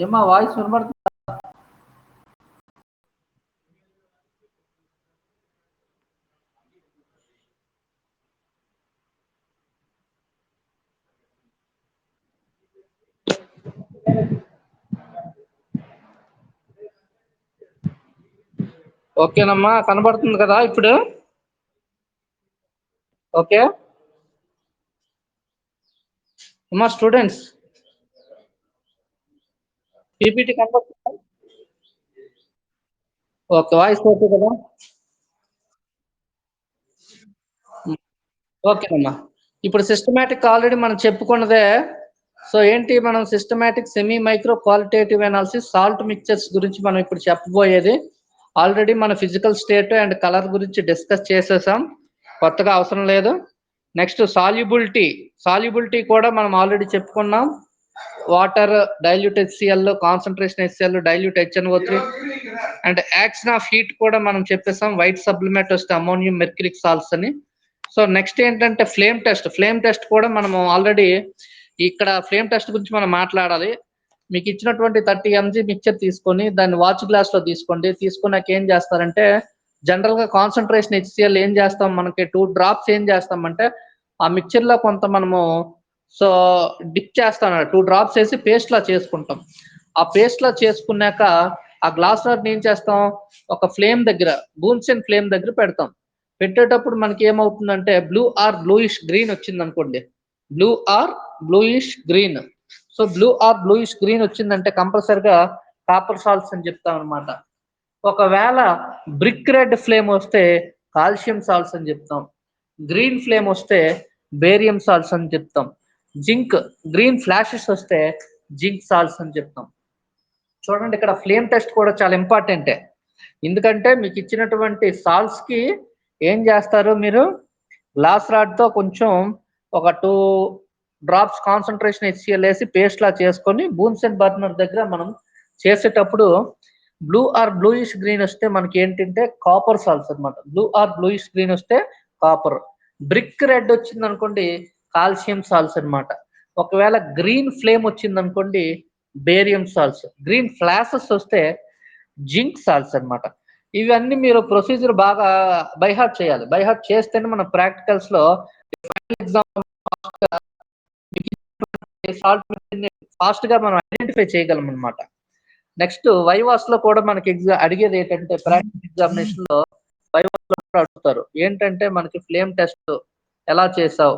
ఏమా వాయిస్ వినబడుతుంది? ఓకేనమ్మా, కనబడుతుంది కదా ఇప్పుడు? ఓకే అమ్మా, స్టూడెంట్స్ పీపీటీ కనబడుతుందా? ఓకే, వాయిస్ ఓకే కదా? ఓకేనమ్మా, ఇప్పుడు సిస్టమేటిక్ ఆల్రెడీ మనం చెప్పుకున్నదే. సో ఏంటి, మనం systematic semi micro qualitative analysis salt mixtures గురించి మనం ఇప్పుడు చెప్పబోయేది. ఆల్రెడీ మన ఫిజికల్ స్టేట్ అండ్ కలర్ గురించి డిస్కస్ చేసేసాం, కొత్తగా అవసరం లేదు. నెక్స్ట్ సాల్యుబిలిటీ కూడా మనం ఆల్రెడీ చెప్పుకున్నాం. Water dilute HCl, concentration HCl, dilute HNO3 and action of heat కూడా మనం చెప్పేసాం. వైట్ సబ్లిమేట్ వస్తే అమోనియం మెర్క్యూరిక్ సాల్ట్స్ అని. సో నెక్స్ట్ ఏంటంటే ఫ్లేమ్ టెస్ట్ కూడా మనము ఆల్రెడీ ఇక్కడ ఫ్లేమ్ టెస్ట్ గురించి మనం మాట్లాడాలి. మీకు ఇచ్చినటువంటి 30 mg మిక్చర్ తీసుకొని దాన్ని వాచ్ గ్లాస్ లో తీసుకోండి. తీసుకున్నాక ఏం చేస్తారంటే, జనరల్ గా కాన్సన్ట్రేషన్ HCl ఏం చేస్తాం, మనకి 2 drops ఏం చేస్తామంటే ఆ మిక్చర్ లో కొంత మనము సో డిప్ చేస్తాం, 2 drops వేసి పేస్ట్ లా చేసుకుంటాం. ఆ పేస్ట్ లా చేసుకున్నాక ఆ గ్లాస్ వాటిని ఏం చేస్తాం, ఒక ఫ్లేమ్ దగ్గర, బూన్సెన్ ఫ్లేమ్ దగ్గర పెడతాం. పెట్టేటప్పుడు మనకి ఏమవుతుందంటే బ్లూ ఆర్ బ్లూయిష్ గ్రీన్ వచ్చింది అనుకోండి, blue or bluish green. So blue or bluish green వచ్చిందంటే కంపల్సరిగా కాపర్ సాల్ట్స్ అని చెప్తాం అనమాట. ఒకవేళ బ్రిక్ రెడ్ ఫ్లేమ్ వస్తే కాల్షియం సాల్ట్స్ అని చెప్తాం. గ్రీన్ ఫ్లేమ్ వస్తే బేరియం సాల్ట్స్ అని చెప్తాం. జింక్ గ్రీన్ ఫ్లాషెస్ వస్తే జింక్ సాల్ట్స్ అని చెప్తాం. చూడండి, ఇక్కడ ఫ్లేమ్ టెస్ట్ కూడా చాలా ఇంపార్టెంటే. ఎందుకంటే మీకు ఇచ్చినటువంటి సాల్ట్స్ కి ఏం చేస్తారు, మీరు గ్లాస్ రాడ్ తో కొంచెం ఒక 2 drops కాన్సన్ట్రేషన్ HCl వేసి పేస్ట్ లా చేసుకొని బూన్సెన్ బర్నర్ దగ్గర మనం చేసేటప్పుడు బ్లూ ఆర్ బ్లూయిష్ గ్రీన్ వస్తే మనకి ఏంటంటే కాపర్ సాల్ట్స్ అనమాట. బ్లూ ఆర్ బ్లూయిష్ గ్రీన్ వస్తే కాపర్. బ్రిక్ రెడ్ వచ్చింది అనుకోండి, కాల్షియం సాల్ట్స్ అనమాట. ఒకవేళ గ్రీన్ ఫ్లేమ్ వచ్చింది అనుకోండి, బేరియం సాల్ట్స్. గ్రీన్ ఫ్లాషెస్ వస్తే జింక్ సాల్ట్స్ అనమాట. ఇవన్నీ మీరు ప్రొసీజర్ బాగా బైహార్ట్ చేయాలి. బైహార్ట్ చేస్తేనే మన ప్రాక్టికల్స్ లో ఫైనల్ ఎగ్జామ్ ఫాస్ట్ గా మనం ఐడెంటిఫై చేయగలం అనమాట. నెక్స్ట్ వైవాస్ లో కూడా మనకి అడిగేది ఏంటంటే, ప్రాక్టికల్ ఎగ్జామినేషన్ లో వైవాస్ లో కూడా అడుగుతారు. ఏంటంటే మనకి ఫ్లేమ్ టెస్ట్ ఎలా చేసావు,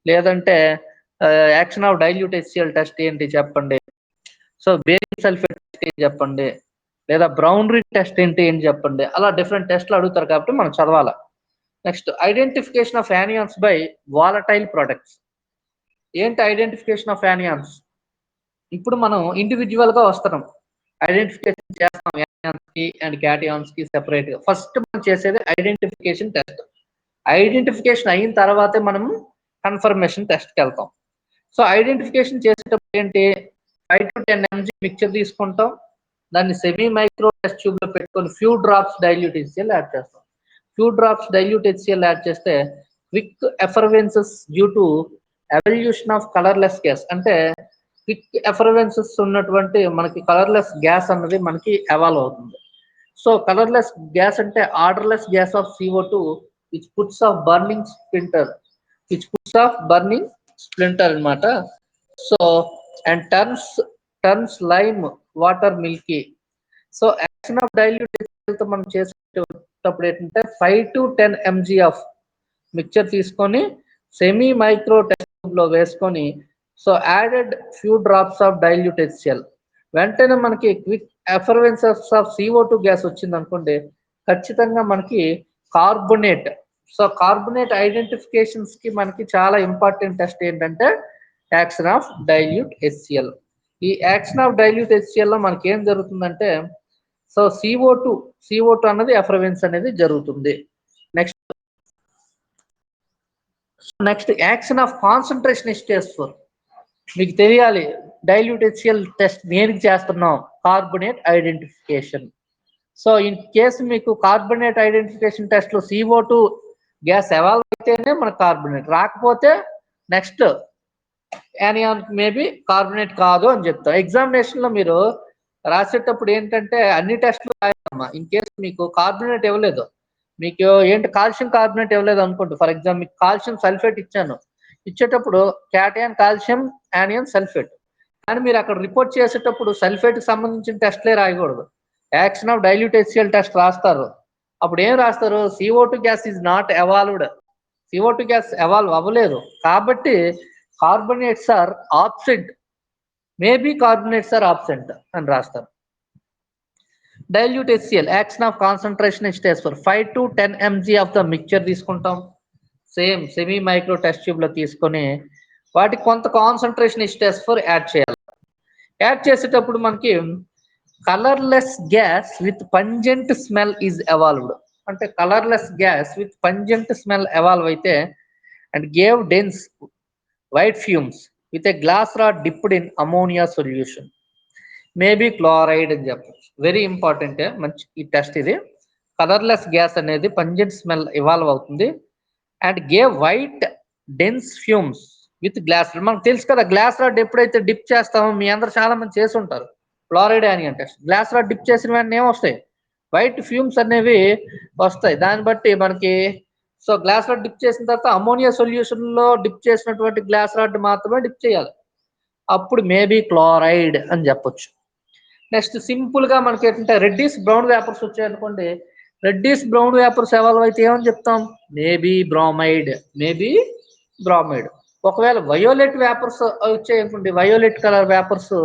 లేదంటే action of dilute HCl test ఏంటి చెప్పండి, సో బేరియం సల్ఫేట్ టెస్ట్ ఏంటి చెప్పండి, లేదా బ్రౌనరీ టెస్ట్ ఏంటి చెప్పండి. అలా డిఫరెంట్ టెస్ట్లు అడుగుతారు కాబట్టి మనం చదవాలి. Next identification of anions by volatile products. ఏంటి ఐడెంటిఫికేషన్ ఆఫ్ యానియాన్స్? ఇప్పుడు మనం ఇండివిజువల్ గా వస్తున్నాం, ఐడెంటిఫికేషన్ చేస్తాం యానియాన్స్ కి అండ్ క్యాటియాన్స్ కి సెపరేట్ గా. ఫస్ట్ మనం చేసేది ఐడెంటిఫికేషన్ టెస్ట్. ఐడెంటిఫికేషన్ అయిన తర్వాతే మనం కన్ఫర్మేషన్ టెస్ట్కి వెళ్తాం. సో ఐడెంటిఫికేషన్ చేసేటప్పుడు ఏంటి, 5 to 10 mg మిక్చర్ తీసుకుంటాం. దాన్ని సెమీ మైక్రో టెస్ట్ ట్యూబ్ లో పెట్టుకొని few drops dilute HCl add చేస్తాం. Few drops dilute HCl add చేస్తే quick effervescences due to evolution of colourless gas, అంటే క్విక్ ఎఫర్వెన్సెస్ ఉన్నటువంటి మనకి కలర్లెస్ గ్యాస్ అన్నది మనకి ఎవాల్వ్ అవుతుంది. సో కలర్లెస్ గ్యాస్ అంటే odourless gas of CO2 which puts off burning splinter అనమాట. So and turns lime water milky. So action of dilute HCl తో మనం చేసేటప్పుడు ఏంటంటే 5 to 10 mg ఆఫ్ మిక్చర్ తీసుకొని సెమీ మైక్రో టెస్ట్ లో వేసుకొని, so added few drops of dilute HCl. వెంటనే మనకి quick effervescence of CO2 gas వచ్చింది అనుకోండి, ఖచ్చితంగా మనకి కార్బొనేట్. సో కార్బొనేట్ ఐడెంటిఫికేషన్స్ కి మనకి చాలా ఇంపార్టెంట్ టెస్ట్ ఏంటంటే యాక్షన్ ఆఫ్ డైల్యూట్ HCl. ఈ యాక్షన్ ఆఫ్ డైల్యూట్ HCl లో మనకి ఏం జరుగుతుందంటే, సో CO2 అన్నది ఎఫర్వెన్స్ అనేది జరుగుతుంది. Next action of concentration HCl. మీకు తెలియాలి డైల్యూట్ HCl టెస్ట్ దేనికి చేస్తున్నాం, carbonate identification. So in case మీకు కార్బొనేట్ ఐడెంటిఫికేషన్ టెస్ట్ లో CO2 గ్యాస్ ఎవాల్వ్ అయితేనే మన కార్బొనేట్, రాకపోతే నెక్స్ట్ యానియాన్ మేబీ కార్బోనేట్ కాదు అని చెప్తాం. ఎగ్జామినేషన్ లో మీరు రాసేటప్పుడు ఏంటంటే అన్ని టెస్టులు రాయాలమ్మా. ఇన్ కేస్ మీకు కార్బోనేట్ ఇవ్వలేదు, మీకు ఏంటి కాల్షియం కార్బోనేట్ ఇవ్వలేదు అనుకోండి, ఫర్ ఎగ్జాంపుల్ మీకు కాల్షియం సల్ఫేట్ ఇచ్చాను, ఇచ్చేటప్పుడు క్యాటయాన్ కాల్షియం యానియన్ సల్ఫేట్, కానీ మీరు అక్కడ రిపోర్ట్ చేసేటప్పుడు సల్ఫేట్ కి సంబంధించిన టెస్ట్లే రాయకూడదు, action of dilute HCl test రాస్తారు. అప్పుడు ఏం రాస్తారు? CO2 gas is not evolved, CO2 gas evolve అవ్వలేదు కాబట్టి carbonates are absent, maybe carbonates are absent అని రాస్తారు. Dilute HCl action of concentration stage for 5 to 10 mg of the mixture తీసుకుంటాం. Same semi micro test tube లో తీసుకొని వాటికి కొంత concentration stage for add చేయాలి. యాడ్ చేసేటప్పుడు మనకి colourless gas with pungent smell is evolved, అంటే colourless gas with pungent smell evolve అయితే and gave dense white fumes with a glass rod dipped in ammonia solution, maybe chloride అని చెప్పచ్చు. Very important, మంచి ఈ test ఇది. Colourless gas అనేది pungent smell evolve అవుతుంది and gave white dense fumes with glass rod. మనకు తెలుసు కదా గ్లాస్ రాడ్ ఎప్పుడైతే డిప్ చేస్తామో, మీ అందరు చాలా మంది చేసి ఉంటారు chloride anion test, glass rod dip చేసిన వెంటనే ఏమొస్తాయి? వైట్ ఫ్యూమ్స్ అనేవి వస్తాయి. దాన్ని బట్టి మనకి సో గ్లాస్ రాడ్ డిప్ చేసిన తర్వాత అమోనియా సొల్యూషన్ లో డిప్ చేసినటువంటి గ్లాస్ రాడ్ మాత్రమే డిప్ చేయాలి, అప్పుడు మేబీ క్లోరైడ్ అని చెప్పొచ్చు. నెక్స్ట్ సింపుల్ గా మనకి ఏంటంటే రెడ్డిస్ బ్రౌన్ వేపర్స్ వచ్చాయనుకోండి, రెడ్డిస్ బ్రౌన్ వేపర్స్ ఎవాల్వ్ అయితే ఏమని చెప్తాం? Maybe bromide, maybe bromide. ఒకవేళ వయోలెట్ వేపర్స్ వచ్చాయనుకోండి, violet colour vapours,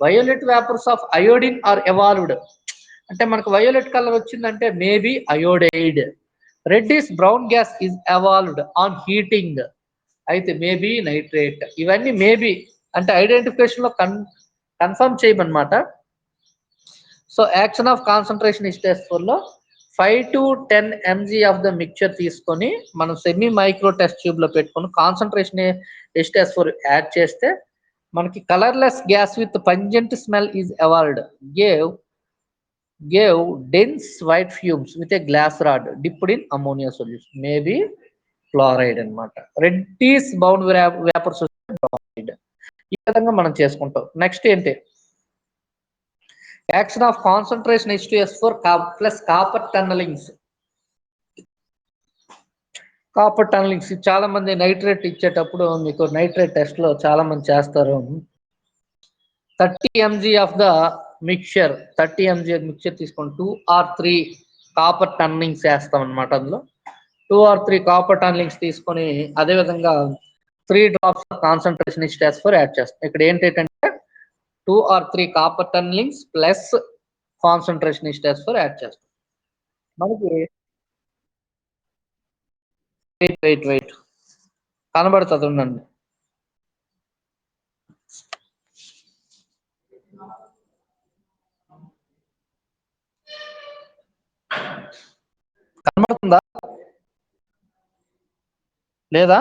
violet vapours of iodine are evolved, అంటే మనకు వయోలెట్ కలర్ వచ్చిందంటే maybe iodide. Reddish brown gas is evolved on heating, అయితే మేబీ నైట్రేట్. ఇవన్నీ మేబీ అంటే ఐడెంటిఫికేషన్ లో కన్ఫర్మ్ చేయమన్నమాట. So action of concentration stage 4 లో 5 to 10 mg of the mixture తీసుకొని మనం సెమీ మైక్రో టెస్ట్ ట్యూబ్ లో పెట్టుకొని కాన్సన్ట్రేషన్ స్టేజ్ 4 యాడ్ చేస్తే మనకి colourless gas with pungent smell is evolved, gave dense white fumes with a glass rod dipped in ammonia solution, maybe chloride అన్నమాట. Reddish బౌండ్ vapours bromide. ఈ విధంగా మనం చేసుకుంటాం. నెక్స్ట్ ఏంటి? Action of concentration H2S4 plus copper turnings. Copper turnings చాలా మంది nitrate ఇచ్చేటప్పుడు మీకు నైట్రేట్ టెస్ట్ లో చాలా మంది చేస్తారు. 30 mg of the mixture, 30 mg mixture తీసుకొని 2 or 3 కాపర్ టన్నలింగ్స్ వేస్తాం అనమాట. అందులో 2 or 3 కాపర్ టన్నలింగ్స్ తీసుకొని అదే విధంగా 3 drops of concentration H2S4 add చేస్తాం. ఇక్కడ ఏంటంటే 2 or 3 copper turnings plus concentration H2S4 add చేస్తాం. మనకి వెయిట్ కనబడుతుంది, ఉండండి. కనబడుతుందా లేదా?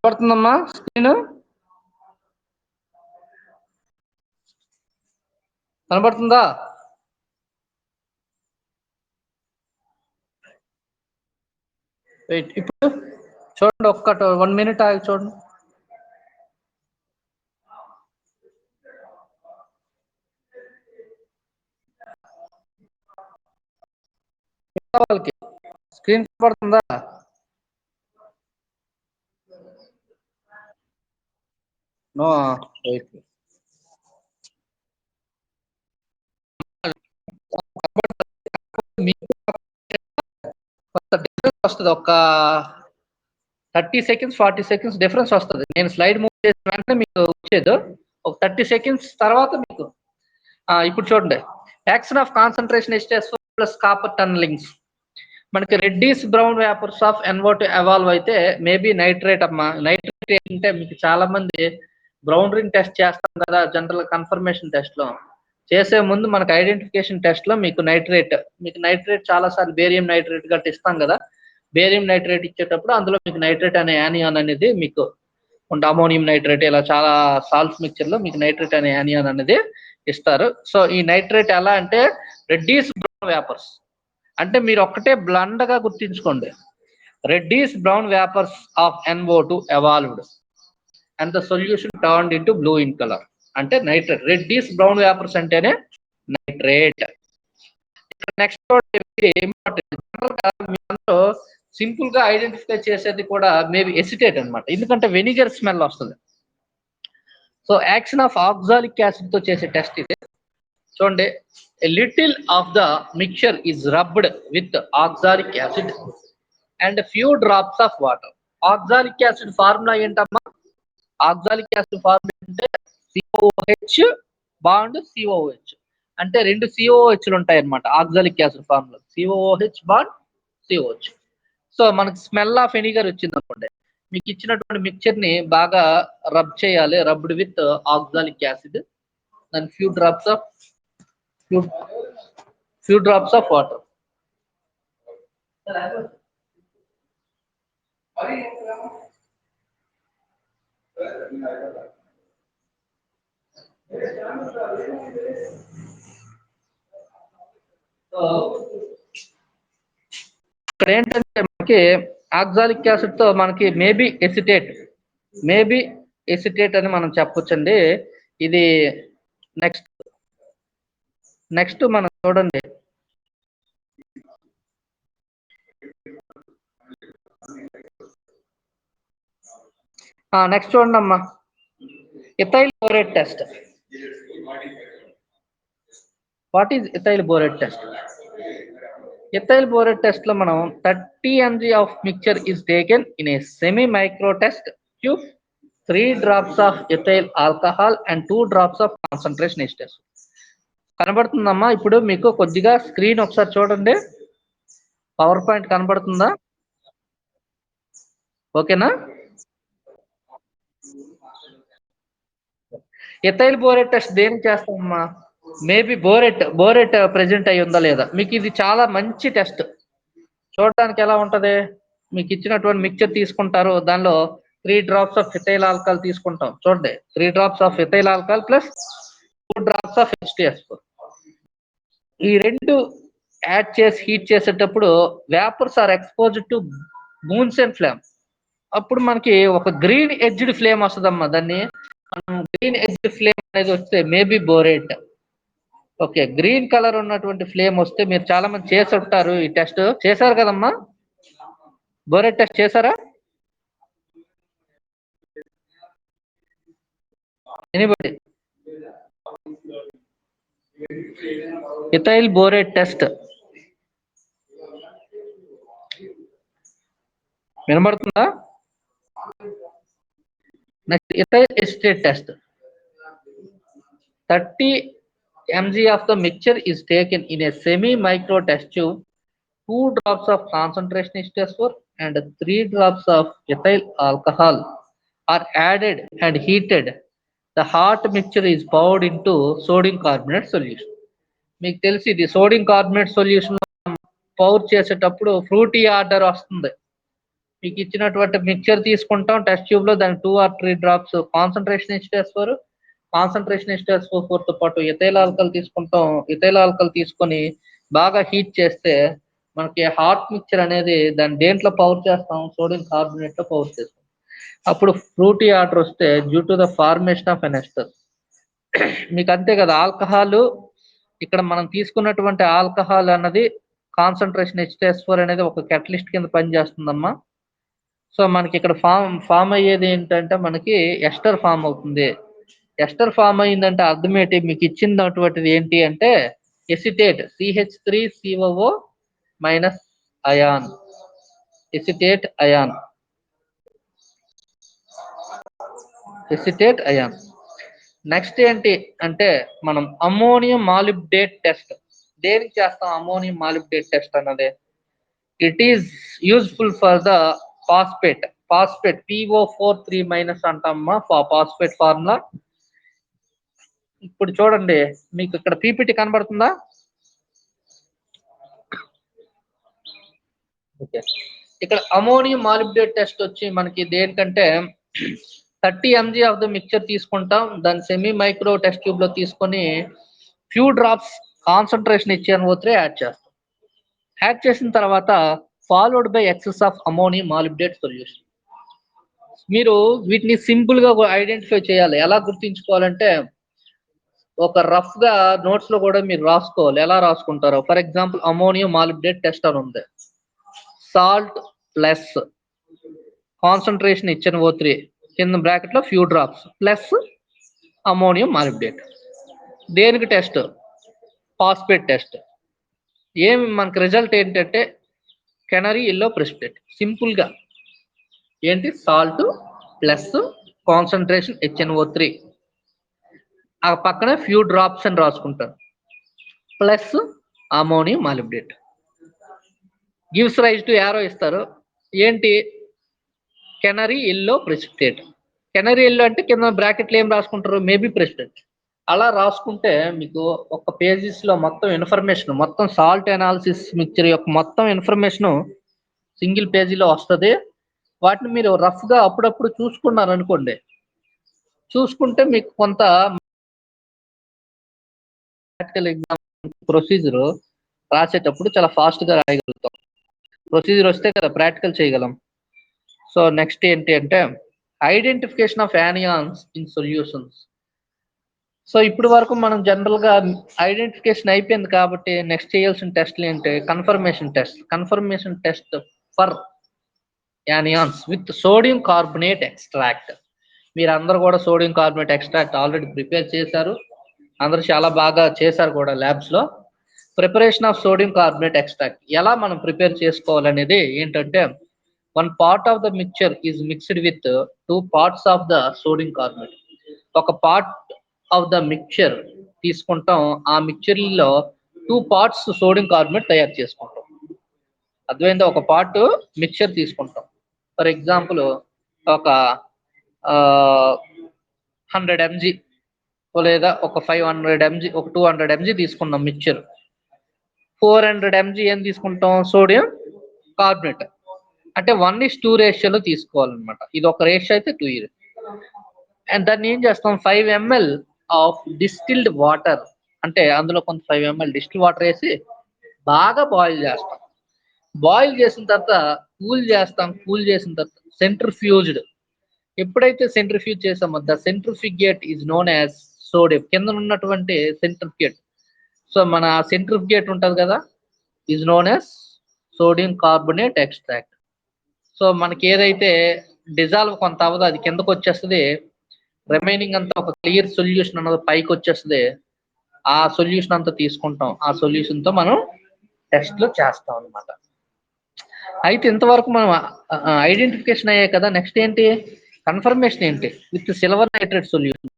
కనబడుతుందమ్మా స్క్రీన్? కనబడుతుందా? వెయిట్, ఇప్పుడు చూడండి, 1 minute ఆగి చూడండి. వాళ్ళకి స్క్రీన్ కనబడుతుందా? No, wait. డిఫరెన్స్ వస్తుంది, ఒక 30 seconds 40 seconds డిఫరెన్స్ వస్తుంది. నేను స్లైడ్ మూవ్ చేసిన వెంటనే మీకు వచ్చేది ఒక 30 seconds తర్వాత మీకు ఇప్పుడు చూడండి. Action of concentration H2SO plus copper turnings. మనకి reddish brown vapours of NO2 evolve అయితే మేబీ నైట్రేట్ అమ్మా. నైట్రేట్ అంటే మీకు చాలా మంది బ్రౌన్ రింగ్ టెస్ట్ చేస్తాం కదా జనరల్ కన్ఫర్మేషన్ టెస్ట్ లో. చేసే ముందు మనకు ఐడెంటిఫికేషన్ టెస్ట్ లో మీకు నైట్రేట్ చాలా సార్లు బేరియం నైట్రేట్ గట్టి ఇస్తాం కదా. బేరియం నైట్రేట్ ఇచ్చేటప్పుడు అందులో మీకు నైట్రేట్ అనే యానియాన్ అనేది మీకు అమోనియం నైట్రేట్ ఇలా చాలా సాల్ట్స్ మిక్చర్ లో మీకు నైట్రేట్ అనే యానియాన్ అనేది ఇస్తారు. సో ఈ నైట్రేట్ ఎలా అంటే రెడ్డిస్ బ్రౌన్ వేపర్స్ అంటే మీరు ఒక్కటే బ్లండ్ గా గుర్తించుకోండి. Reddish brown vapours of NO2 evolved and the solution turned into blue in color. అంటే నైట్రేట్. రెడ్డిస్ బ్రౌన్ వేపర్స్ అంటేనే నైట్రేట్. నెక్స్ట్ ఇంపార్టెంట్ సింపుల్ గా ఐడెంటిఫై చేసేది కూడా మేబీ ఎసిటేట్ అనమాట. ఎందుకంటే వెనిగర్ స్మెల్ వస్తుంది. So action of oxalic acid తో చేసే టెస్ట్ ఇది. చూడండి, a little of the mixture is rubbed with oxalic acid and a few drops of water. Oxalic acid formula ఏంటమ్మా? ఆక్సాలిక్ యాసిడ్ ఫార్ములా అంటే COOH bond COOH అంటే రెండు COOHలు ఉంటాయి అన్నమాట. Oxalic acid formula COOH bond COOH. So మనకి smell of vinegar వచ్చింది అనుకోండి, మీకు ఇచ్చినటువంటి మిక్చర్ ని బాగా రబ్ చేయాలి. Rubbed with oxalic acid and few drops of water. ఇక్కడ ఏంటంటే మనకి ఆక్సాలిక్ యాసిడ్ తో మనకి మేబీ ఎసిటేట్ అని మనం చెప్పొచ్చండి. ఇది నెక్స్ట్ మనం చూడండి, నెక్స్ట్ చూడండి అమ్మా, ethyl borate test. What is ethyl borate test? Ethyl borate test లో మనం 30 mg of mixture is taken in a semi micro test tube, 3 drops of ethyl alcohol and 2 drops of concentration H2SO. కనబడుతుందమ్మా ఇప్పుడు మీకు కొద్దిగా screen ఒకసారి చూడండి. Power point కనబడుతుందా? ఓకేనా? Ethyl borate test దేనికి చేస్తామమ్మా? మేబీ బోరేట్ ప్రెజెంట్ అయి ఉందా లేదా. మీకు ఇది చాలా మంచి టెస్ట్. చూడడానికి ఎలా ఉంటది? మీకు ఇచ్చినటువంటి మిక్చర్ తీసుకుంటారు, దానిలో 3 drops ఆఫ్ ఇథైల్ ఆల్కహాల్ తీసుకుంటాం. చూడండి, 3 drops of ethyl alcohol plus 2 drops of H2SO. ఈ రెండు యాడ్ చేసి హీట్ చేసేటప్పుడు vapours are exposed to Bunsen flame. అప్పుడు మనకి ఒక గ్రీన్ ఎడ్జ్డ్ ఫ్లేమ్ వస్తుందమ్మా. దాన్ని గ్రీన్ ఎడ్జ్డ్ ఫ్లేమ్ అనేది వస్తే maybe borate. Okay, green colour ఉన్నటువంటి ఫ్లేమ్ వస్తే మీరు చాలా మంది చేసి ఉంటారు. ఈ టెస్ట్ చేశారు కదమ్మా? బోరేట్ టెస్ట్ చేశారా? ఎనీబడి? ఇథైల్ బోరేట్ టెస్ట్ వినబడుతుందా? Next ethyl acetate test. 30 mg of the mixture is taken in a semi micro test tube, 2 drops of concentration H2SO and 3 drops of ethyl alcohol are added and heated. The hot mixture is poured into sodium carbonate solution. మీకు తెలిసి ఇది sodium carbonate solution pour చేసేటప్పుడు frutti order వస్తుంది. మీకు ఇచ్చినటువంటి mixture తీసుకుంటాం test tube లో, దాని 2 or 3 drops కాన్సన్ట్రేషన్ H2SO4 తో పాటు ఇథైల్ ఆల్కహాల్ తీసుకుంటాం. ఇథైల్ ఆల్కహాల్ తీసుకొని బాగా హీట్ చేస్తే మనకి హాట్ మిక్చర్ అనేది దాన్ని దేంట్లో పౌర్ చేస్తాం? సోడియం కార్బోనేట్ లో పౌర్ చేస్తాం. అప్పుడు ఫ్రూటీ ఆర్డర్ వస్తే due to the formation of an ester. మీకు అంతే కదా, ఆల్కహాల్ ఇక్కడ మనం తీసుకున్నటువంటి ఆల్కహాల్ అన్నది కాన్సన్ట్రేషన్ H2SO అనేది ఒక కెటలిస్ట్ కింద పనిచేస్తుందమ్మా. సో మనకి ఇక్కడ ఫామ్ అయ్యేది ఏంటంటే మనకి ఎస్టర్ ఫామ్ అవుతుంది. ఎస్టర్ ఫామ్ అయిందంటే అర్థం ఏంటి? మీకు ఇచ్చినటువంటిది ఏంటి అంటే acetate CH3COO minus ion, acetate ion. Next ఏంటి అంటే మనం అమ్మోనియం మాలిబ్డేట్ టెస్ట్. దేనికి చేస్తాం అమ్మోనియం మాలిబ్డేట్ టెస్ట్ అన్నది? It is useful for the phosphate PO4 3- అంటామా ఫాస్ఫేట్ ఫార్ములా. ఇప్పుడు చూడండి మీకు ఇక్కడ పీపీటీ కనబడుతుందా? ఓకే. ఇక్కడ అమోనియం మాలిబ్డేట్ టెస్ట్ వచ్చి మనకి దేనికంటే 30 mg ఆఫ్ ద మిక్చర్ తీసుకుంటాం. దాన్ని సెమీ మైక్రో టెస్ట్ ట్యూబ్ లో తీసుకొని few drops concentration HNO3 add చేస్తాం. యాడ్ చేసిన తర్వాత followed by excess of ammonium molybdate solution. మీరు వీటిని సింపుల్ గా ఐడెంటిఫై చేయాలి. ఎలా గుర్తించుకోవాలంటే ఒక రఫ్ గా నోట్స్ లో కూడా మీరు రాసుకోవాలి. ఎలా రాసుకుంటారో for example ammonium molybdate test అని ఉంది. సాల్ట్ ప్లస్ కాన్సన్ట్రేషన్ HNO3 కింద బ్రాకెట్ లో few drops plus ammonium molybdate. దేనికి టెస్ట్? Phosphate test. ఏమి మనకి రిజల్ట్ ఏంటంటే కెనరీ ఎల్లో ప్రెసిపిటేట్. సింపుల్ గా ఏంటి సాల్ట్ ప్లస్ కాన్సన్ట్రేషన్ HNO3 ఆ పక్కన ఫ్యూ డ్రాప్స్ అని రాసుకుంటారు plus ammonium molybdate. Gives rise to yellow ఇస్తారు. ఏంటి canary yellow precipitate. Canary yellow అంటే కింద బ్రాకెట్లు ఏం రాసుకుంటారు? Maybe precipitate. అలా రాసుకుంటే మీకు ఒక పేజెస్ లో మొత్తం ఇన్ఫర్మేషన్, మొత్తం సాల్ట్ అనాలిసిస్ మిక్చర్ యొక్క మొత్తం ఇన్ఫర్మేషన్ సింగిల్ పేజీలో వస్తుంది. వాటిని మీరు రఫ్ గా అప్పుడప్పుడు చూసుకున్నారు అనుకోండి, చూసుకుంటే మీకు కొంత ప్రాక్టికల్ ఎగ్జామ్ ప్రొసీజర్ రాసేటప్పుడు చాలా ఫాస్ట్ గా రాయగలుగుతాం. ప్రొసీజర్ వస్తే కదా ప్రాక్టికల్ చేయగలం. సో నెక్స్ట్ ఏంటి అంటే identification of anions in solutions. So ఇప్పుడు వరకు మనం జనరల్ గా ఐడెంటిఫికేషన్ అయిపోయింది కాబట్టి నెక్స్ట్ చేయాల్సిన టెస్ట్లు ఏంటి? Confirmation test for anions with sodium carbonate extract. మీరు అందరూ కూడా sodium carbonate extract already prepare చేశారు. అందరూ చాలా బాగా చేశారు కూడా ల్యాబ్స్ లో. Preparation of sodium carbonate extract ఎలా మనం ప్రిపేర్ చేసుకోవాలనేది ఏంటంటే 1 part of the mixture is mixed with 2 parts of the sodium carbonate. ఒక పార్ట్ ఆఫ్ ద మిక్చర్ తీసుకుంటాం. ఆ మిక్చర్ లో 2 parts సోడియం కార్బోనేట్ తయారు చేసుకుంటాం. అర్థమైందా? ఒక పార్ట్ మిక్చర్ తీసుకుంటాం. ఫర్ ఎగ్జాంపుల్ ఒక 100 mg లేదా ఒక 500 mg, ఒక 200 mg తీసుకున్నాం మిక్చర్. 400 mg ఏం తీసుకుంటాం? Sodium carbonate. అంటే 1:2 రేషియోలో తీసుకోవాలన్నమాట. ఇది ఒక రేషియో అయితే 2 అండ్ దాన్ని ఏం చేస్తాం? 5 ml ఆఫ్ డిస్టిల్డ్ వాటర్, అంటే అందులో కొంత 5 ml డిస్టిల్ వాటర్ వేసి బాగా బాయిల్ చేస్తాం. బాయిల్ చేసిన తర్వాత కూల్ చేసిన తర్వాత సెంట్రిఫ్యూజ్డ్. ఎప్పుడైతే సెంట్రిఫ్యూజ్ చేసామో the centrifugate is known as sodium. కింద ఉన్నటువంటి సెంట్రిఫ్యూగేట్, సో మన సెంట్రిఫ్యూగేట్ ఉంటుంది కదా, is known as sodium carbonate extract. So మనకి ఏదైతే డిజాల్వ్ కొంత అవ్వదో అది కిందకు వచ్చేస్తుంది. రిమైనింగ్ అంతా ఒక క్లియర్ సొల్యూషన్ అన్నది పైకి వచ్చేస్తుంది. ఆ సొల్యూషన్ అంతా తీసుకుంటాం. ఆ సొల్యూషన్ తో మనం టెస్ట్లు చేస్తాం అనమాట. అయితే ఇంతవరకు మనం ఐడెంటిఫికేషన్ అయ్యాయి కదా. నెక్స్ట్ ఏంటి? కన్ఫర్మేషన్ ఏంటి? With silver nitrate solution.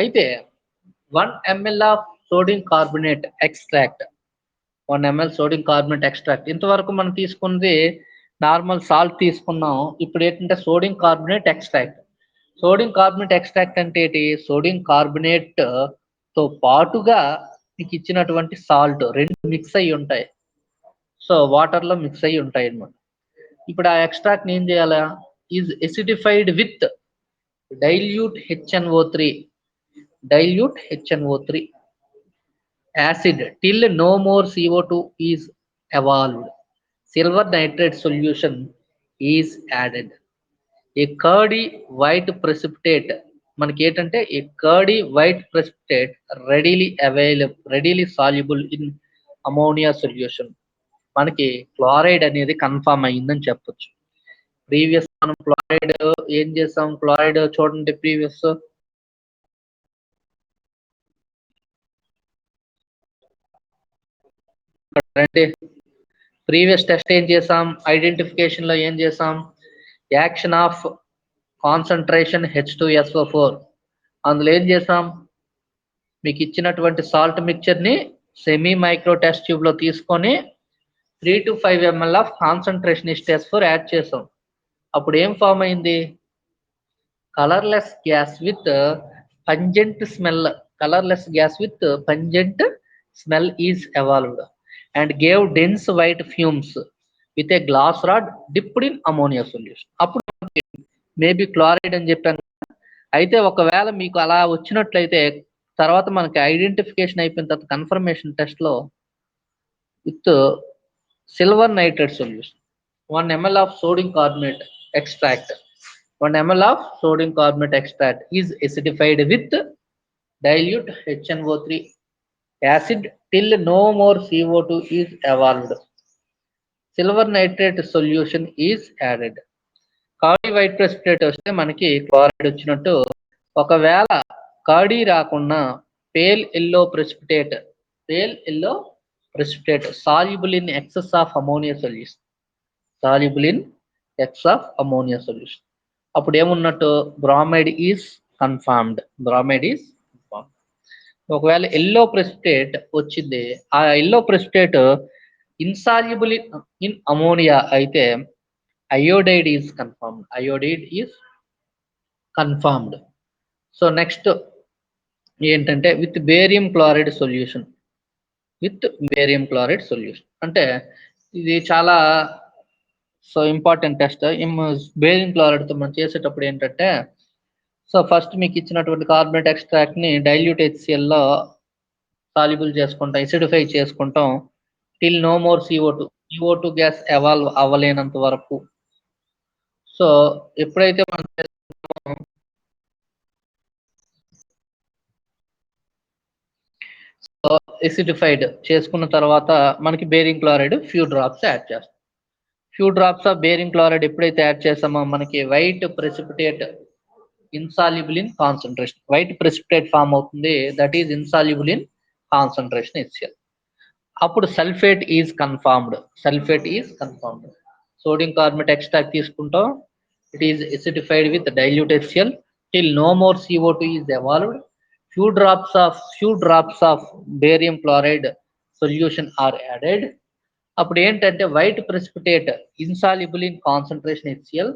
అయితే 1 ml of sodium carbonate extract, 1 ml sodium carbonate extract. ఇంతవరకు మనం తీసుకుంది నార్మల్ సాల్ట్ తీసుకున్నాం. ఇప్పుడు ఏంటంటే sodium carbonate extract. Sodium carbonate extract అంటే ఏంటి? సోడియం కార్బోనేట్ తో పాటుగా మీకు ఇచ్చినటువంటి సాల్ట్ రెండు మిక్స్ అయ్యి ఉంటాయి. సో వాటర్ లో మిక్స్ అయ్యి ఉంటాయి అన్నమాట. ఇప్పుడు ఆ ఎక్స్ట్రాక్ట్ ఏం చేయాలా? Is acidified with dilute HNO3 acid till no more CO2 is evolved. Silver nitrate solution is added. A curdy white precipitate, మనకి ఏంటంటే a curdy white precipitate readily soluble in ammonia solution. మనకి chloride అనేది confirm అయ్యిందని చెప్పొచ్చు. Previous మనం chloride ఏం చేసాం? Chloride చూడండి ప్రీవియస్ టెస్ట్ ఏం చేసాం? ఐడెంటిఫికేషన్ లో ఏం చేసాం? Action of concentration H2SO4. అందులో ఏం చేసాం, మీకు ఇచ్చినటువంటి సాల్ట్ మిక్చర్ని సెమీ మైక్రో టెస్ట్ ట్యూబ్లో తీసుకొని 3 to 5 ml of concentration H2SO4 add చేసాం. అప్పుడు ఏం ఫామ్ అయింది, colourless gas with pungent smell. Colourless gas with pungent smell is evolved and gave dense white fumes with a glass rod dipped in ammonia solution. అప్పుడు maybe chloride అని చెప్పాను. అయితే ఒకవేళ మీకు అలా వచ్చినట్లయితే తర్వాత మనకి ఐడెంటిఫికేషన్ అయిపోయిన తర్వాత కన్ఫర్మేషన్ టెస్ట్లో with silver nitrate solution 1 ml of sodium carbonate extract. 1 ml of sodium carbonate extract is acidified with dilute HNO3 acid till no more CO2 is evolved. Silver nitrate solution is added. Curdy white precipitate వస్తే మనకి chloride వచ్చినట్టు. ఒకవేళ curdy రాకుండా pale yellow precipitate soluble in excess of ammonia solution. Soluble in excess of ammonia solution. అప్పుడు ఏమున్నట్టు, bromide is confirmed. ఒకవేళ yellow precipitate వచ్చింది, ఆ yellow precipitate insoluble in ammonia అయితే iodide is confirmed. So next ఏంటంటే with barium chloride solution. అంటే ఇది చాలా ఇంపార్టెంట్ టెస్ట్. బేరియం క్లోరైడ్తో మనం చేసేటప్పుడు ఏంటంటే, సో ఫస్ట్ మీకు ఇచ్చినటువంటి కార్బోనేట్ ఎక్స్ట్రాక్ట్ని డైల్యూట్ HClలో సాల్యుబుల్ చేసుకుంటాం, ఎసిడిఫై చేసుకుంటాం till no more CO2 gas evolve అవ్వలేనంత వరకు. సో ఎప్పుడైతే మనం ఎసిడిఫైడ్ చేసుకున్న తర్వాత మనకి barium chloride few drops add చేస్తాం. Few drops of barium chloride ఎప్పుడైతే యాడ్ చేస్తామో మనకి white precipitate insoluble in concentration, white precipitate form అవుతుంది. That is insoluble in concentration HCl. అప్పుడు sulphate is confirmed. Sodium carbonate extract తీసుకుంటాం, it is acidified with dilute HCl till no more CO2 is evolved. Few drops of barium chloride solution are added. అప్పుడు ఏంటంటే white precipitate insoluble in concentration HCl,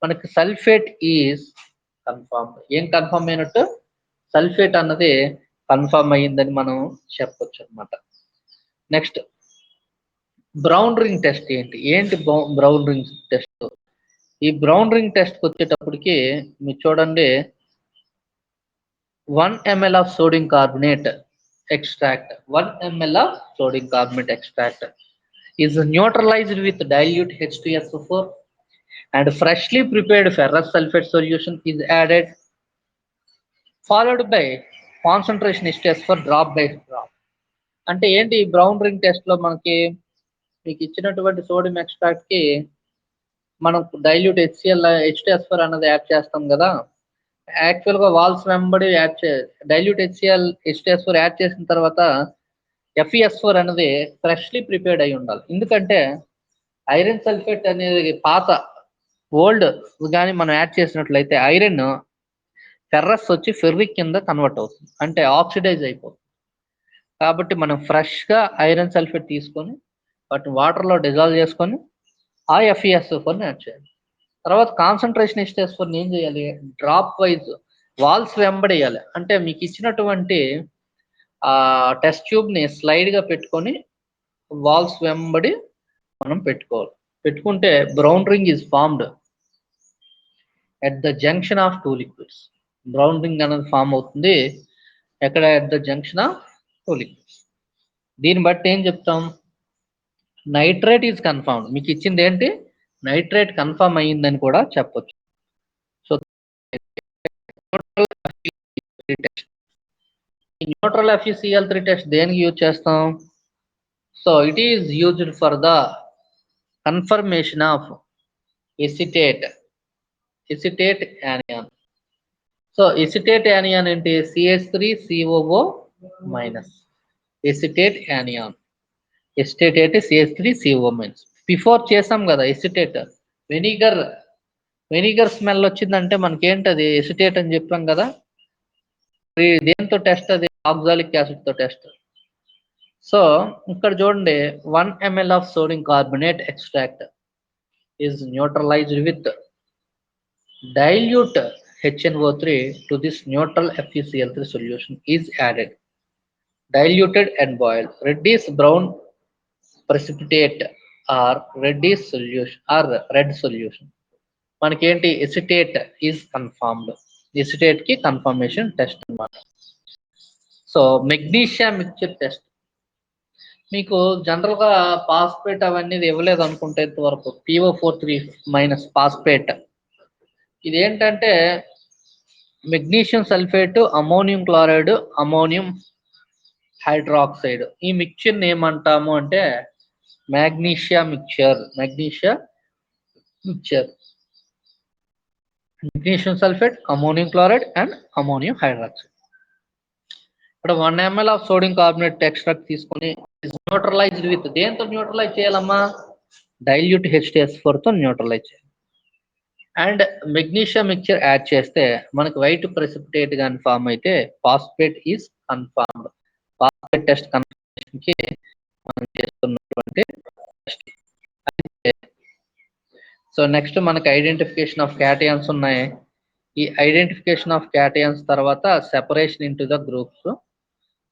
మనకి sulphate is confirmed. ఏం confirm అయినట్టు, sulphate అన్నది confirm అయ్యిందని మనం చెప్పొచ్చు అనమాట. నెక్స్ట్ బ్రౌన్ రింగ్ టెస్ట్ ఏంటి బ్రౌన్ రింగ్ టెస్ట్. ఈ బ్రౌన్ రింగ్ టెస్ట్కి వచ్చేటప్పటికి మీరు చూడండి, 1 ml of sodium carbonate extract is neutralized with dilute H2SO4 and freshly prepared ferrous sulfate solution is added, followed by concentration H2SO4 drop by drop. అంటే ఏంటి, brown ring test లో మీకు ఇచ్చినటువంటి సోడియం ఎక్స్ట్రాక్ట్ కి మనం డైల్యూట్ H2SO4 అన్నది add చేస్తాం కదా. యాక్చువల్ గా వాల్స్ వెంబడి డైల్యూట్ H2SO4 యాడ్ చేసిన తర్వాత FeS4 అనేది ఫ్రెష్లీ ప్రిపేర్డ్ అయి ఉండాలి. ఎందుకంటే ఐరన్ సల్ఫేట్ అనేది పాత ఓల్డ్ కానీ మనం యాడ్ చేసినట్లయితే ఐరన్ ఫెర్రస్ వచ్చి ఫెర్రిక్ కింద కన్వర్ట్ అవుతుంది, అంటే ఆక్సిడైజ్ అయిపోతుంది. కాబట్టి మనం ఫ్రెష్గా ఐరన్ సల్ఫేట్ తీసుకొని వాటిని వాటర్లో డిజాల్వ్ చేసుకొని ఆ FeS4ని యాడ్ చేయాలి. తర్వాత కాన్సంట్రేషన్ H2SO4ని ఏం చేయాలి, డ్రాప్ వైజ్ వాల్స్ వెంబడేయాలి. అంటే మీకు ఇచ్చినటువంటి టెస్ట్ ట్యూబ్ని స్లైడ్గా పెట్టుకొని వాల్స్ వెంబడి మనం పెట్టుకుంటే brown ring is formed at the junction of two liquids. Brown ring అనేది ఫామ్ అవుతుంది ఎక్కడ, at the junction of two liquids. దీన్ని బట్టి ఏం చెప్తాం, నైట్రేట్ ఈజ్ కన్ఫర్మ్డ్. మీకు ఇచ్చింది ఏంటి, నైట్రేట్ కన్ఫర్మ్ అయ్యిందని కూడా చెప్పొచ్చు. సో న్యూట్రల్ FeCl3 టెస్ట్ దేనికి యూజ్ చేస్తాం, so it is used for the confirmation of acetate anion. So acetate anion ఏంటి, CH3COO minus acetate anion. Acetate CH3COO minus. Before చేసాం కదా ఎసిటేట్, వెనిగర్ వెనిగర్ స్మెల్ వచ్చిందంటే మనకేంటి అది ఎసిటేట్ అని చెప్పాం కదా. దేంతో టెస్ట్ అది? ఆక్సాలిక్ యాసిడ్ తో టెస్ట్. సో ఇక్కడ చూడండి 1 ml of sodium carbonate extract is neutralized with dilute HNO3 to this neutral FeCl3 solution is added. Diluted and boiled. Reddish brown precipitate or reddish solution or red solution. మనకేంటి acetate is confirmed. Acetate కి confirmation test అన్నమాట. So magnesia mixture test మీకు general గా phosphate అవన్నీ ఇవ్వలేదు అనుకుంటే ఇంతవరకు. PO43- phosphate ఇది ఏంటంటే magnesium sulphate, ammonium chloride, ammonium hydroxide. ఈ మిక్చర్ ఏమంటాము అంటే magnesia mixture. Magnesium sulphate, ammonium chloride and ammonium hydroxide. ఇక్కడ 1 ml of sodium carbonate extract తీసుకొని న్యూట్రలైజ్డ్ విత్ దేంతో న్యూట్రలైజ్ చేయాలమ్మా? డైల్యూట్ H2SO4 తో న్యూట్రలైజ్ చేయాలి. అండ్ మెగ్నీషియం మిక్చర్ యాడ్ చేస్తే మనకి వైట్ ప్రెసిపిటేట్ గాని ఫామ్ అయితే phosphate is confirmed. Phosphate test confirmation కి మనం చేస్తున్నటువంటి టెస్ట్. సో నెక్స్ట్ మనకి ఐడెంటిఫికేషన్ ఆఫ్ క్యాటయాన్స్ ఉన్నాయి. ఈ ఐడెంటిఫికేషన్ ఆఫ్ క్యాటయాన్స్ తర్వాత separation into the groups.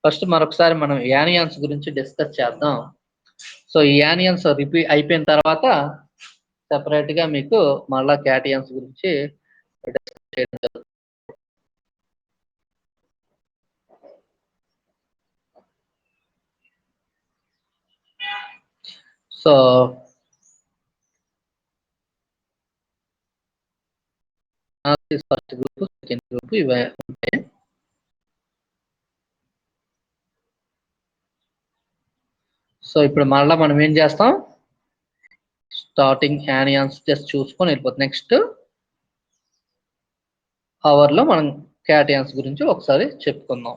First మరొకసారి మనం యానియాన్స్ గురించి డిస్కస్ చేద్దాం. సో ఈ యానియాన్స్ రిపీట్ అయిపోయిన తర్వాత సెపరేట్ గా మీకు మళ్ళా క్యాటయాన్స్ గురించి డిస్కస్ చేయడం జరుగుతుంది. So first group, second group ఇవి ఉంటాయి. సో ఇప్పుడు మళ్ళీ మనం ఏం చేస్తాం? స్టార్టింగ్ యానియాన్స్ జస్ట్ చూసుకొని వెళ్ళిపోతుంది. నెక్స్ట్ అవర్ లో మనం క్యాటయాన్స్ గురించి ఒకసారి చెప్పుకుందాం.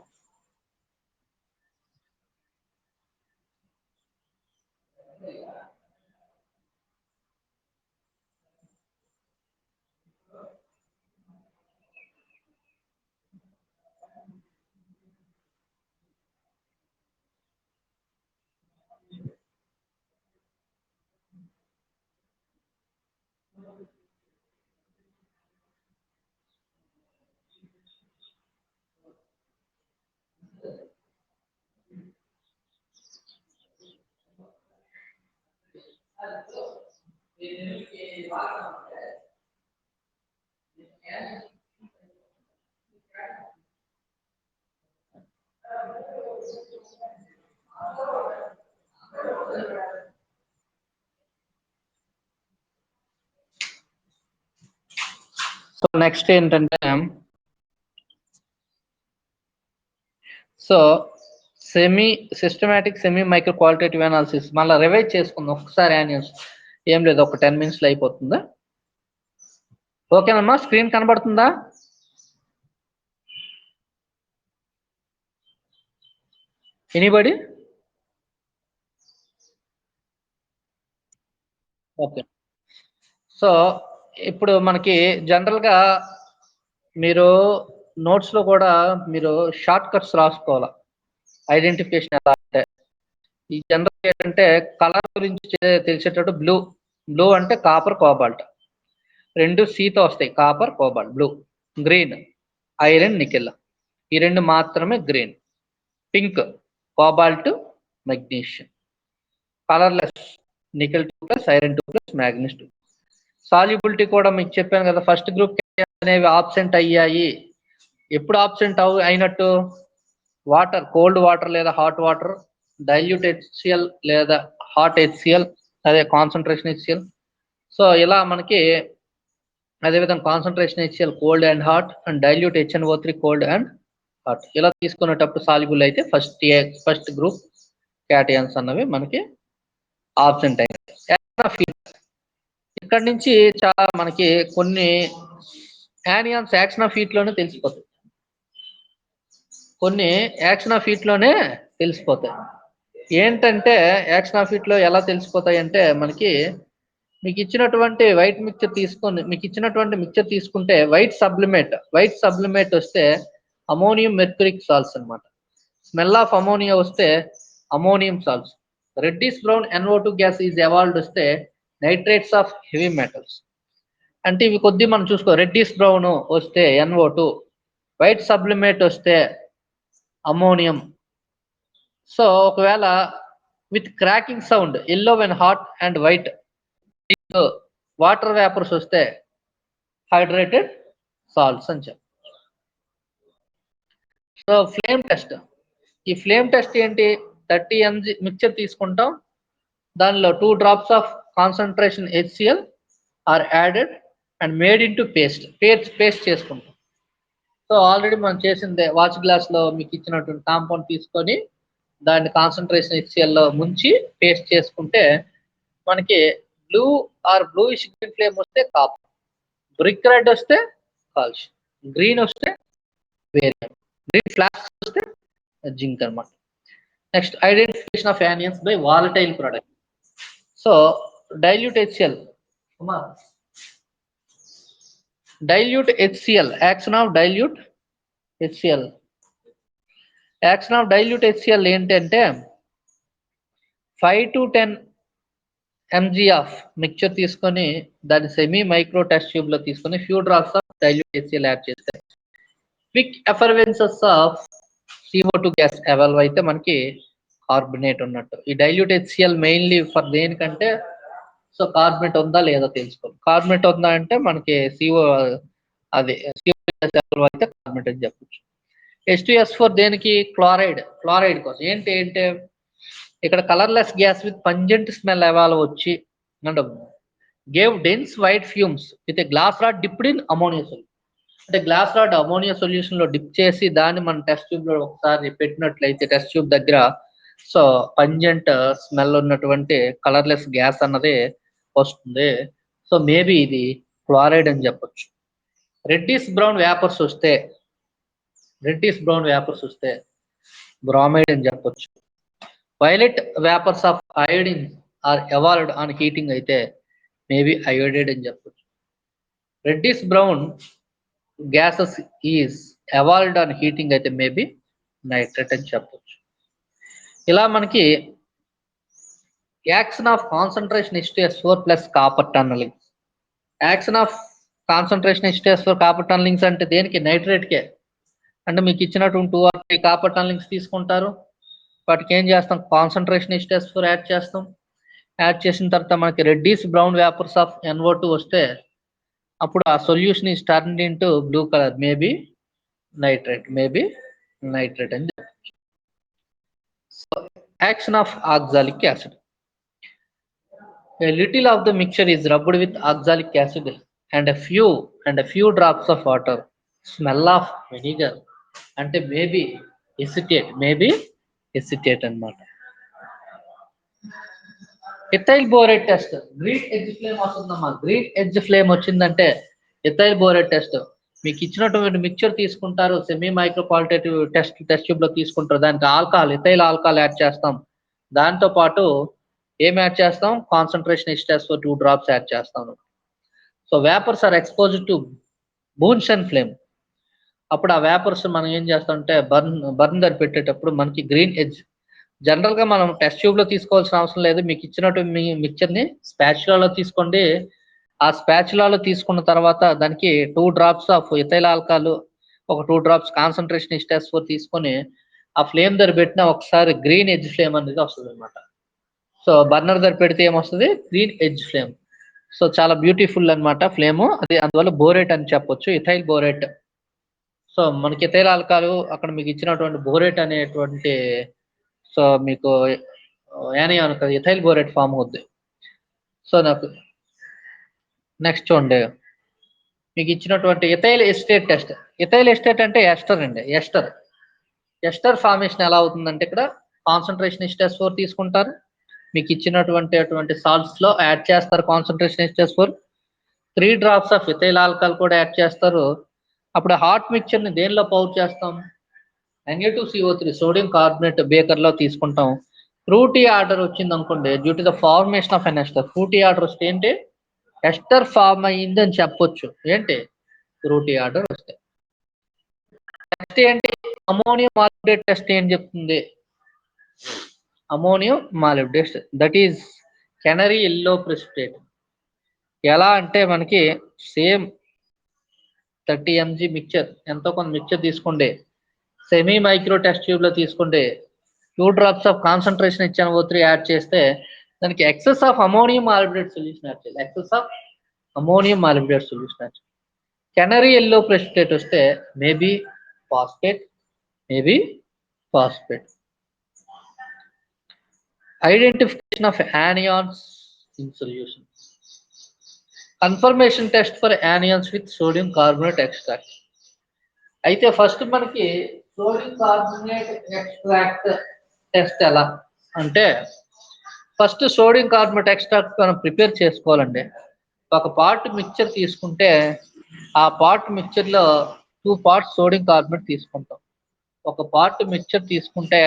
సో నెక్స్ట్ ఏంటంటే so systematic semi micro qualitative analysis మళ్ళీ రివైజ్ చేసుకుందాం ఒకసారి. యానియన్స్ ఏం లేదు, ఒక 10 minutes లో అయిపోతుందా? ఓకేనమ్మా, స్క్రీన్ కనబడుతుందా? ఎనీబడి? ఓకే. సో ఇప్పుడు మనకి జనరల్ గా మీరు నోట్స్ లో కూడా మీరు షార్ట్ కట్స్ రాసుకోవాలి. ఐడెంటిఫికేషన్ ఎలా అంటే ఈ జనరల్ ఏంటంటే కలర్ గురించి తెలిసేటట్టు బ్లూ అంటే కాపర్ కోబాల్ట్, రెండు సీతో వస్తాయి, copper cobalt. Blue, green iron nickel, ఈ రెండు మాత్రమే green. Pink cobalt magnesium. Colourless nickel 2+ iron 2+ మ్యాగ్నీస్ 2. Solubility కూడా మీకు చెప్పాను కదా, ఫస్ట్ గ్రూప్ అనేవి ఆబ్సెంట్ అయ్యాయి. ఎప్పుడు ఆబ్సెంట్ అయినట్టు? వాటర్, కోల్డ్ వాటర్ లేదా హాట్ వాటర్, డైల్యూట్ HCl లేదా హాట్ HCl, అదే కాన్సన్ట్రేషన్ HCl. సో ఇలా మనకి అదేవిధంగా concentration HCl cold and hot, and dilute HNO3 cold and hot. ఇలా తీసుకునేటప్పుడు సాల్యుబుల్ అయితే ఫస్ట్ గ్రూప్ క్యాటయాన్స్ అన్నవి మనకి ఆబ్సెంట్ అయినాయి. ఇక్కడ నుంచి చాలా మనకి కొన్ని యానియాన్స్ యాక్షన్ ఆఫ్ హీట్ లోనే తెలిసిపోతాయి. కొన్ని యాక్షన్ ఆఫ్ హీట్ లోనే తెలిసిపోతాయి. ఏంటంటే యాక్షన్ ఆఫ్ హీట్ లో ఎలా తెలిసిపోతాయి అంటే మనకి మీకు ఇచ్చినటువంటి వైట్ మిక్చర్ తీసుకొని తీసుకుంటే వైట్ సబ్లిమేట్ వస్తే అమోనియం మెర్క్యూరిక్ సాల్ట్స్ అన్నమాట. స్మెల్ ఆఫ్ అమోనియా వస్తే ammonium salts. Reddish brown NO2 gas is evolved వస్తే నైట్రేట్స్ ఆఫ్ హెవీ మెటల్స్. అంటే ఇవి కొద్ది మనం చూసుకో. రెడ్డిష్ బ్రౌన్ వస్తే NO2, వైట్ సబ్లిమేట్ వస్తే అమోనియం. సో ఒకవేళ with cracking sound yellow when hot and white water vapours వస్తే హైడ్రేటెడ్ సాల్ట్స్ అని చెప్పి. So flame test. ఈ ఫ్లేమ్ టెస్ట్ ఏంటి? 30 mg మిక్చర్ తీసుకుంటాం, దానిలో 2 drops of concentration HCl are added and made into paste చేసుకుంటాం. So already మనం చేసిందే, వాచ్ గ్లాస్ లో మీకు ఇచ్చినటువంటి కాంపౌండ్ తీసుకొని దాన్ని కాన్సన్ట్రేషన్ HCl లో ముంచి పేస్ట్ చేసుకుంటే మనకి blue or bluish green flame వస్తే కాపర్, బ్రిక్ రెడ్ వస్తే కాల్షియం, గ్రీన్ వస్తే వేరియం, గ్రీన్ ఫ్లాష్ వస్తే జింక్ అన్నమాట. Next identification of anions by volatile product. So dilute HCl, action of dilute HCl ఏంటంటే 5 to 10 mg ఆఫ్ మిక్చర్ తీసుకొని దాన్ని semi micro test tube లో తీసుకొని few drops of dilute HCl add చేస్తే quick effervescence of CO2 gas available అయితే మనకి carbonate ఉన్నట్టు. ఈ డైల్యూట్ HCl మెయిన్లీ ఫర్ దేనికంటే, సో కార్బోనేట్ ఉందా లేదా తెలుసుకోవాలి. కార్బోనేట్ ఉందా అంటే మనకి CO గ్యాస్ అవైలబుల్ అయితే కార్బోనేట్ అని చెప్పొచ్చు. H2S4 దేనికి? క్లోరైడ్ కోసం. ఏంటి ఇక్కడ colourless gas with pungent smell available వచ్చి and gave dense white fumes with glass rod dipped in ammonia solution. అంటే గ్లాస్ రాడ్ అమోనియా సొల్యూషన్ లో డిప్ చేసి దాన్ని మనం టెస్ట్ ట్యూబ్ లో ఒకసారి పెట్టినట్లయితే టెస్ట్ ట్యూబ్ దగ్గర, సో పంజెంట్ స్మెల్ ఉన్నటువంటి కలర్లెస్ గ్యాస్ అన్నది వస్తుంది. సో మేబీ ఇది క్లోరైడ్ అని చెప్పొచ్చు. రెడ్డిష్ బ్రౌన్ వేపర్స్ వస్తే బ్రోమైడ్ అని చెప్పొచ్చు. Violet vapours of iodine are evolved on heating అయితే మేబీ అయోడైడ్ అని చెప్పొచ్చు. Reddish brown gases is evolved on heating అయితే మేబీ నైట్రేట్ అని చెప్పొచ్చు. ఇలా మనకి action of concentration H2S4 plus copper tunnelling. Action of concentration H2S4 copper turnings అంటే దేనికి? నైట్రేట్కే. అంటే మీకు ఇచ్చినటువంటి 2 or 3 కాపర్ టన్నలింగ్స్ తీసుకుంటారు, వాటికి ఏం చేస్తాం? కాన్సన్ట్రేషన్ H2S4 యాడ్ చేస్తాం. యాడ్ చేసిన తర్వాత మనకి reddish brown vapours of NO2 వస్తే అప్పుడు ఆ solution is turned into blue colour, maybe nitrate అని చెప్పచ్చు. So action of oxalic acid. A little of the mixture is rubbed with oxalic acid and a few drops of water. Smell of vinegar అంటే maybe acetate అన్నమాట. Ethyl borate test. Green edge flame వస్తుందమ్మా. Green edge flame వచ్చిందంటే ethyl borate test. మీకు ఇచ్చినటువంటి mixture తీసుకుంటారు, semi micro qualitative test tube లో తీసుకుంటారు, దానికి ఎథైల్ ఆల్కహాల్ యాడ్ చేస్తాం. దాంతో పాటు ఏం యాడ్ చేస్తాం? కాన్సన్ట్రేషన్ H2S4 2 drops యాడ్ చేస్తాం. So vapours are exposed to Bunsen flame. అప్పుడు ఆ వేపర్స్ మనం ఏం చేస్తామంటే బర్న్ దగ్గర పెట్టేటప్పుడు మనకి గ్రీన్ ఎడ్జ్. జనరల్ గా మనం టెస్ట్ ట్యూబ్ లో తీసుకోవాల్సిన అవసరం లేదు. మీకు ఇచ్చినటువంటి మీ మిక్చర్ ని స్పాచులాలో తీసుకోండి. ఆ స్పాచులాలో తీసుకున్న తర్వాత దానికి 2 drops ఆఫ్ ఎథైల్ ఆల్కహాల్, ఒక 2 drops కాన్సన్ట్రేషన్ H2S4 తీసుకొని ఆ ఫ్లేమ్ దగ్గర పెట్టిన ఒకసారి గ్రీన్ ఎడ్జ్ ఫ్లేమ్ అనేది వస్తుంది అనమాట. సో బర్నర్ దగ్గర పెడితే ఏమొస్తుంది? Green edge flame. సో చాలా బ్యూటిఫుల్ అన్నమాట ఫ్లేమ్ అది. అందువల్ల బోరేట్ అని చెప్పొచ్చు, ఇథైల్ బోరేట్. సో మనకి ఇథైల్ ఆల్కహాల్, అక్కడ మీకు ఇచ్చినటువంటి బోరేట్ అనేటువంటి, సో మీకు యానియాన్ కదా, ఇథైల్ బోరేట్ ఫామ్ అవుద్ది. సో నాకు నెక్స్ట్ చూడండి, మీకు ఇచ్చినటువంటి ethyl estate test. Ethyl estate అంటే ఎస్టర్ అండి. ఎస్టర్ ఫార్మేషన్ ఎలా అవుతుందంటే ఇక్కడ కాన్సన్ట్రేషన్ H2S4 తీసుకుంటారు, మీకు ఇచ్చినటువంటి సాల్ట్స్ లో యాడ్ చేస్తారు concentration H2S4, 3 drops of ethyl alcohol కూడా యాడ్ చేస్తారు. అప్పుడు హాట్ మిక్చర్ ని దేనిలో పౌచ్ చేస్తాం? Na2CO3 సోడియం కార్బోనేట్ బేకర్ లో తీసుకుంటాం. ఫ్రూటీ ఆర్డర్ వచ్చింది అనుకోండి, due to the formation of an ester. Fruity odour వస్తే ఏంటి? ఎస్టర్ ఫామ్ అయ్యింది అని చెప్పొచ్చు. ఏంటి త్రూ టీ ఆర్డర్ వస్తే. నెక్స్ట్ ఏంటి అమోనియం మాలిబ్డేట్ టెస్ట్ ఏం చెప్తుంది? Ammonium molybdate that is canary yellow precipitate. ఎలా అంటే మనకి సేమ్ 30 mg మిక్చర్ ఎంతో కొంత మిక్చర్ తీసుకోండి, సెమీ మైక్రో టెస్ట్ ట్యూబ్ లో తీసుకోండి, 2 drops of concentration HNO3 add చేస్తే దానికి excess of ammonium molybdate solution add చేయాలి. Excess of ammonium molybdate solution add చేయాలి. కెనరీ ఎల్లో ప్రెసిపిటేట్ వస్తే maybe phosphate, maybe phosphate. Identification of anions in solution. Confirmation test for anions with sodium carbonate extract. అయితే first మనకి sodium carbonate extract test ఎలా అంటే, first sodium carbonate extract మనం prepare చేసుకోవాలండి. ఒక part mixture తీసుకుంటే ఆ పార్ట్ మిక్చర్ లో 2 parts సోడియం కార్బోనేట్ తీసుకుంటాం. ఒక పార్ట్ మిక్చర్ తీసుకుంటే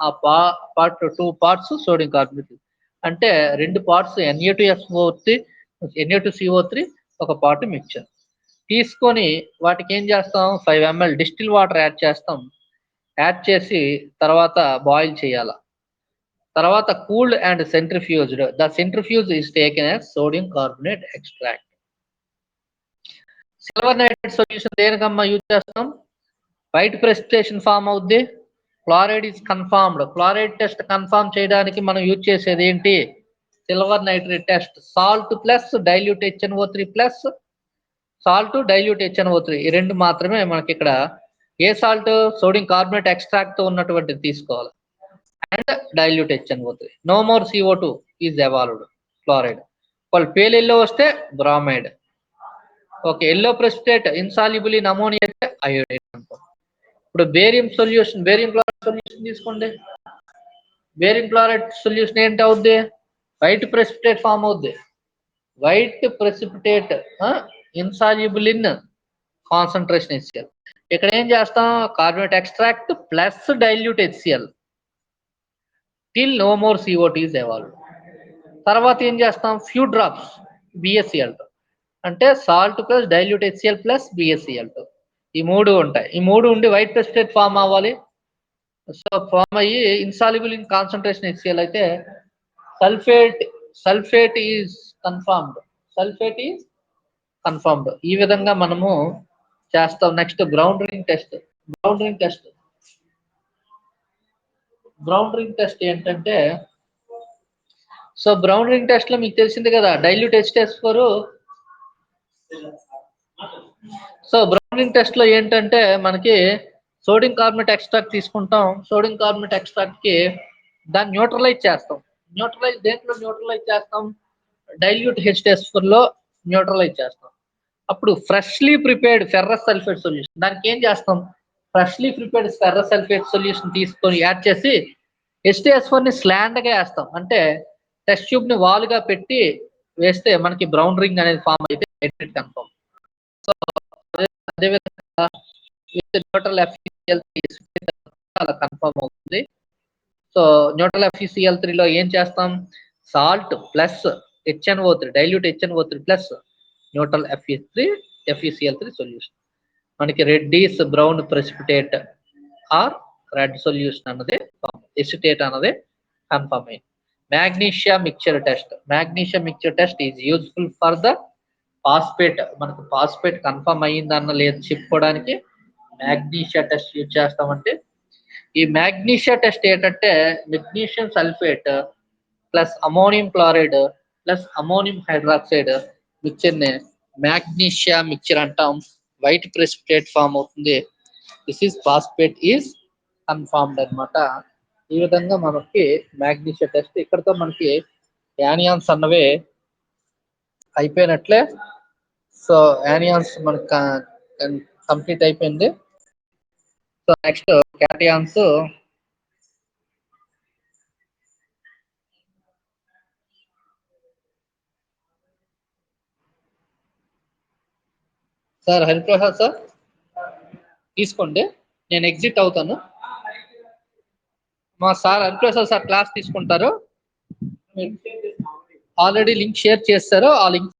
ఆ పార్ట్ 2 parts సోడియం కార్బోనేట్ అంటే 2 parts Na2SO3 Na2CO3 ఒక పార్ట్ మిక్చర్ తీసుకొని వాటికి ఏం చేస్తాం 5 ml డిస్టిల్ వాటర్ యాడ్ చేస్తాం. యాడ్ చేసి తర్వాత బాయిల్ చేయాలి. తర్వాత cooled and centrifuged. The centrifuge is taken as sodium carbonate extract. Silver nitrate solution దేనికమ్మా యూజ్ చేస్తాం? వైట్ ప్రెసిపిటేషన్ ఫామ్ అవుద్ది, chloride is confirmed. Chloride test confirm చేయడానికి మనం యూజ్ చేసేది ఏంటి? Silver nitrate test. Salt plus dilute HNO3 plus salt dilute HNO3 ఈ రెండు మాత్రమే మనకి ఇక్కడ. ఏ సాల్ట్? సోడియం కార్బోనేట్ ఎక్స్ట్రాక్ట్ తో ఉన్నటువంటిది తీసుకోవాలి and dilute HNO3. No more CO2 is evolved. Chloride. వాళ్ళు పేల్ ఎల్లో వస్తే bromide. Okay, yellow precipitate insoluble in ammonia అయితే అయోడైడ్ అనుకో. ఇప్పుడు barium solution, barium chloride solution తీసుకోండి. బేరియం క్లోరైడ్ సొల్యూషన్ ఏంటి అవుద్ది? వైట్ ప్రెసిపిటేట్ ఫామ్ అవుద్ది. White precipitate insoluble in concentration HCl. ఇక్కడ ఏం చేస్తాం? Carbonate extract plus dilute HCl till no more CO2 is evolved. తర్వాత ఏం చేస్తాం? ఫ్యూ డ్రాప్స్ BaCl అంటే salt plus dilute HCl plus BaCl. ఈ మూడు ఉంటాయి. ఈ మూడు ఉండి వైట్ ప్రెసిపిటేట్ ఫామ్ అవ్వాలి. సో ఫామ్ అయ్యి ఇన్సాల్యుబుల్ ఇన్ కాన్సన్ట్రేషన్ HCl అయితే sulphate is confirmed. Sulphate is confirmed. ఈ విధంగా మనము చేస్తాం. Next brown ring test. Brown ring test ఏంటంటే, సో బ్రౌన్ రింగ్ టెస్ట్ లో మీకు తెలిసింది కదా dilute H2SO4. So brown ring test లో ఏంటంటే మనకి సోడియం కార్బోనేట్ ఎక్స్ట్రాక్ట్ తీసుకుంటాం. సోడియం కార్బోనేట్ ఎక్స్ట్రాక్ట్ కి దాన్ని న్యూట్రలైజ్ చేస్తాం. దేంట్లో న్యూట్రలైజ్ చేస్తాం? డైల్యూట్ H2SO4 లో న్యూట్రలైజ్ చేస్తాం. అప్పుడు freshly prepared ferrous sulphate solution, దానికి ఏం చేస్తాం? Freshly prepared ferrous sulphate solution తీసుకొని యాడ్ చేసి H2SO4 ని స్లాండ్ గా వేస్తాం. అంటే టెస్ట్ ట్యూబ్ ని వాలుగా పెట్టి వేస్తే మనకి బ్రౌన్ రింగ్ అనేది ఫామ్ అయితే నైట్రేట్ కన్ఫర్మ్. సో అదేవిధంగా న్యూట్రల్ FeCl3 అలా కన్ఫర్మ్ అవుతుంది. సో న్యూట్రల్ FeCl3 లో ఏం చేస్తాం? Salt plus HNO3 dilute HNO3 plus neutral FeCl3 solution. మనకి reddish brown precipitate or red solution అన్నది ఎసిటేట్ అన్నది కన్ఫర్మ్ అయింది. Magnesia mixture test is useful for the phosphate. మనకు ఫాస్ఫేట్ కన్ఫర్మ్ అయ్యిందన్న లేదు చెప్పుకోవడానికి మ్యాగ్నీషియా టెస్ట్ యూజ్ చేస్తామంటే, ఈ మ్యాగ్నీషియా టెస్ట్ ఏంటంటే magnesium sulphate plus ammonium chloride plus ammonium hydroxide mixture ని మ్యాగ్నీషియా మిక్చర్ అంటాం. వైట్ ప్రెసిపిటేట్ ఫామ్ అవుతుంది. This is phosphate is confirmed అనమాట. ఈ విధంగా మనకి మ్యాగ్నీషియా టెస్ట్. ఇక్కడతో మనకి యానియాన్స్ అన్నవి అయిపోయినట్లే. సో యానియాన్స్ మనకి కంప్లీట్ అయిపోయింది. So next cations. Sir Hariprasad sir తీసుకోండి, నేను ఎగ్జిట్ అవుతాను. మా సార్ హరిప్రసాద్ సార్ క్లాస్ తీసుకుంటారు. ఆల్రెడీ లింక్ షేర్ చేస్తారు. ఆ లింక్